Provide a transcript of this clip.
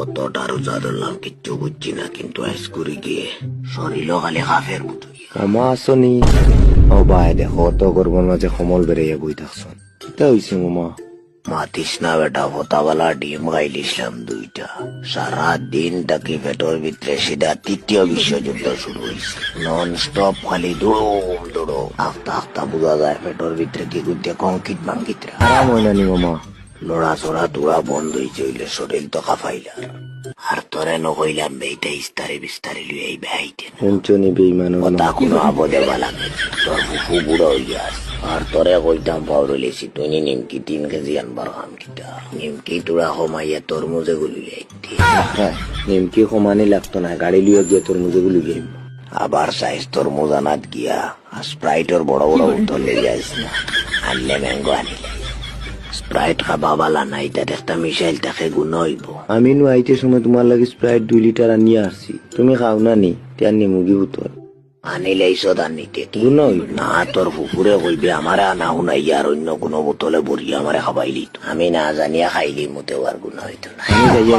অতটা রোজা ধরলাম কিচ্ছু বুঝছি না, কিন্তু আইস করে গিয়ে শরীর খালি হাফের মতো। মামা আসনি? ও ভাই দেখো, অত গর্বর মাঝে কমল বেড়াইয়া বই থাকছন, কিতা হইছে মামা? মাতিস না বেটা, ভোতাওয়ালা ডিম খাইলিছিলাম 2টা। সারা দিন তাকে পেটর ভিতরে সিধা 3য় বিশ্বযুদ্ধ শুরু হয়েছে। নন স্টপ খালি দৌড় দৌড়ো, আস্তা আস্তা বোঝা যায় পেটর ভিতরে কি করতে কংকিত বাঙ্কিতরা। আরাম হয় নানি মামা? লড়াচড়া তোরা বন্ধ হয়েছে, হইলে শরীর তো কাঁপাইলা। আর তোরে নকইলাম বেইটা ইস্তারে বিস্তারে লুই এই বেহাইতে শুনছনি বেইমান কথা কোনো আবদে লাগে। তোর ফুফু বুড়ো হইয়া আছে। আর তোরে কইতাম পাউরলিছি তুই নিমকি 3 কেজি আনবার খাম কিটা। নিমকি তোরা কমাইয়া তরমুজে গুলি আইতি। নিমকি সমানি লাগতো না, গাড়ি লিয়ে গিয়ে তোর মুজে গুলি গেম। আবার সাইজ তরমুজ আনাত গিয়া স্প্রাইটর বড় বড় বোতল লইয়া আইস না, আনলে ম্যাঙ্গো আনিলে। স্প্রাইট খাবা বালা নাই, তার একটা মিসাইল তাকে গুণ হইব। আমি নু আইতে সময় তোমার লাগে স্প্রাইট 2 লিটার আনিয়ে আসছি, তুমি খাও না নি? তার নিমুগি বোতল আনিলে ইসদান নিতে কি গুণ হইব না? তোর ফুকুরে কইবে আমারে আনা হুনাই আর অন্য কোনো বোতলে ভরিয়া আমারে খাবাইলি। আমি না জানিয়া খাইলি, মোটেও আর গুণ হইতো না। আমি যাইয়া